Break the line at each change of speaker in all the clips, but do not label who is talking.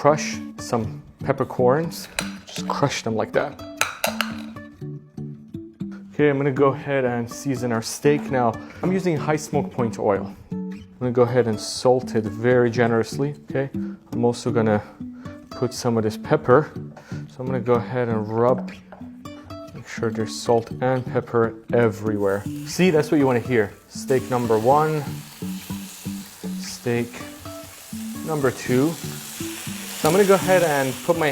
crush some peppercorns. Just crush them like that. Okay, I'm gonna go ahead and season our steak. Now, I'm using high smoke point oil. I'm gonna go ahead and salt it very generously, okay? I'm also gonna put some of this pepper. So I'm gonna go ahead and rub, make sure there's salt and pepper everywhere. See, that's what you wanna hear. Steak number 1, steak number 2. So I'm gonna go ahead and put my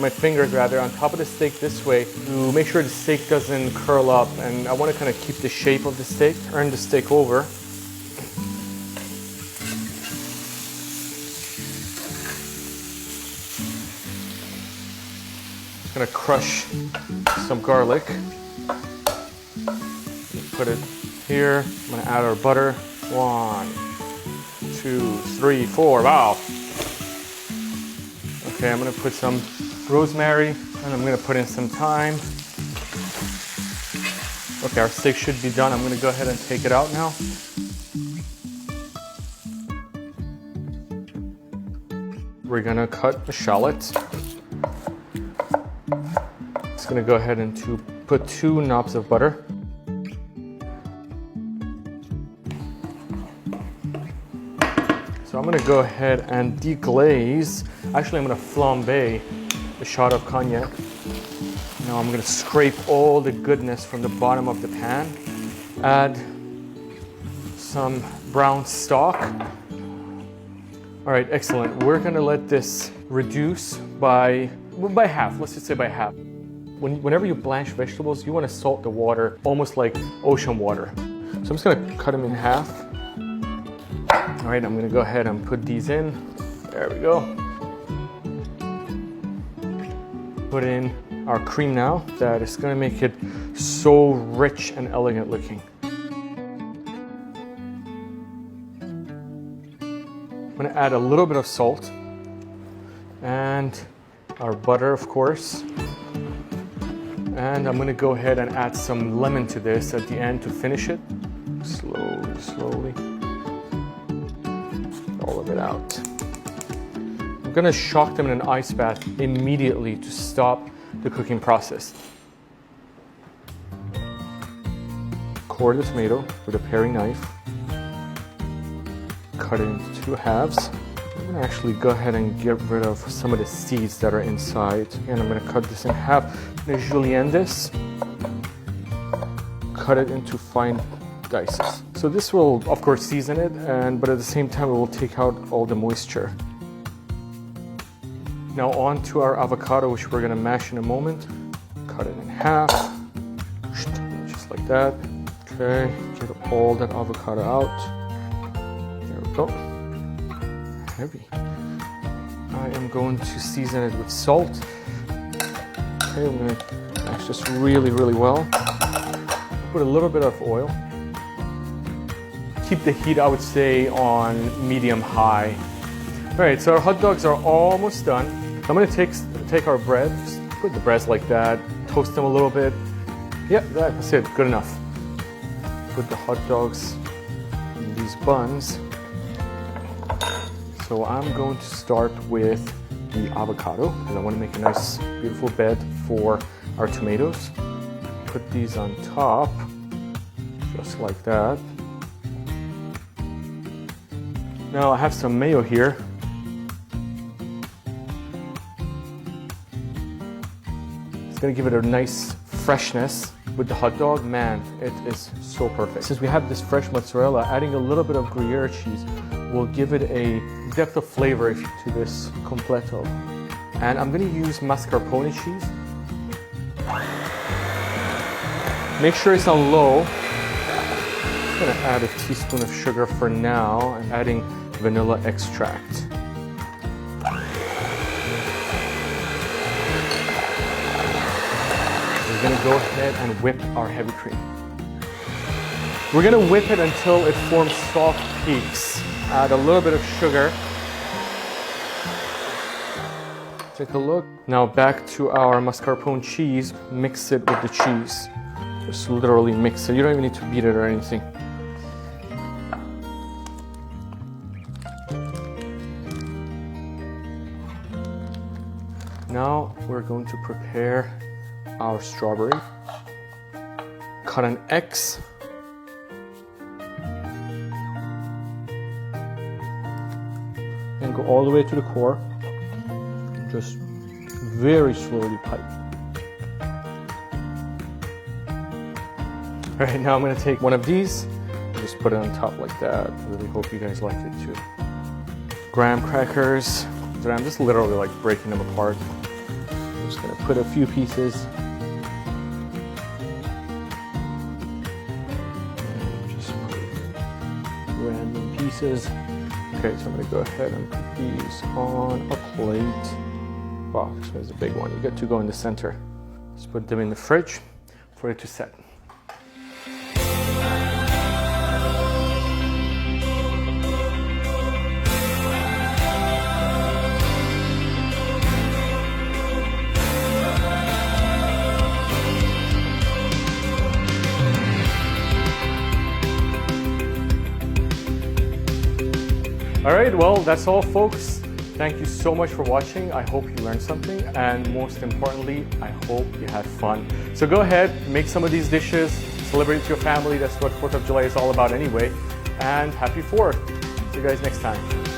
fingers rather, on top of the steak this way to make sure the steak doesn't curl up, and I wanna kind of keep the shape of the steak. Turn the steak over. Just gonna crush some garlic. Put it here. I'm gonna add our butter. 1, 2, 3, 4, wow. Okay, I'm gonna put some rosemary and I'm gonna put in some thyme. Okay, our steak should be done. I'm gonna go ahead and take it out now. We're gonna cut the shallot. Just gonna go ahead and put 2 knobs of butter. So I'm gonna go ahead and deglaze. Actually, I'm gonna flambe a shot of cognac. Now I'm gonna scrape all the goodness from the bottom of the pan. Add some brown stock. All right, excellent. We're gonna let this reduce by half. Let's just say by half. Whenever you blanch vegetables, you wanna salt the water almost like ocean water. So I'm just gonna cut them in half. All right, I'm gonna go ahead and put these in. There we go. Put in our cream now. That is gonna make it so rich and elegant looking. I'm gonna add a little bit of salt and our butter, of course. And I'm gonna go ahead and add some lemon to this at the end to finish it. Slowly, slowly. All of it out. I'm gonna shock them in an ice bath immediately to stop the cooking process. Core the tomato with a paring knife. Cut it into 2 halves. I'm gonna actually go ahead and get rid of some of the seeds that are inside. And I'm gonna cut this in half. I'm gonna julienne this. Cut it into fine dices. So this will, of course, season it, but at the same time, it will take out all the moisture. Now on to our avocado, which we're gonna mash in a moment. Cut it in half, just like that. Okay, get all that avocado out. There we go. Heavy. I am going to season it with salt. Okay, I'm gonna mash this really, really well. Put a little bit of oil. Keep the heat, I would say, on medium-high. All right, so our hot dogs are almost done. I'm gonna take our bread, just put the breads like that, toast them a little bit. Yep, that's it, good enough. Put the hot dogs in these buns. So I'm going to start with the avocado, because I wanna make a nice, beautiful bed for our tomatoes. Put these on top, just like that. Now I have some mayo here. It's gonna give it a nice freshness with the hot dog. Man, it is so perfect. Since we have this fresh mozzarella, adding a little bit of Gruyere cheese will give it a depth of flavor to this completo. And I'm gonna use mascarpone cheese. Make sure it's on low. I'm gonna add a teaspoon of sugar for now. I'm adding vanilla extract. We're gonna go ahead and whip our heavy cream. We're gonna whip it until it forms soft peaks. Add a little bit of sugar. Take a look. Now back to our mascarpone cheese. Mix it with the cheese. Just literally mix it. You don't even need to beat it or anything. we're going to prepare our strawberry. Cut an X. And go all the way to the core. And just very slowly pipe. All right, now I'm gonna take one of these and just put it on top like that. I really hope you guys like it too. Graham crackers. So I'm just literally like breaking them apart. I'm just gonna put a few pieces. And just put random pieces. Okay, so I'm gonna go ahead and put these on a plate. Wow, this one is a big one. You get to go in the center. Just put them in the fridge for it to set. All right, well, that's all, folks. Thank you so much for watching. I hope you learned something, and most importantly, I hope you had fun. So go ahead, make some of these dishes, celebrate with your family. That's what 4th of July is all about anyway. And happy 4th. See you guys next time.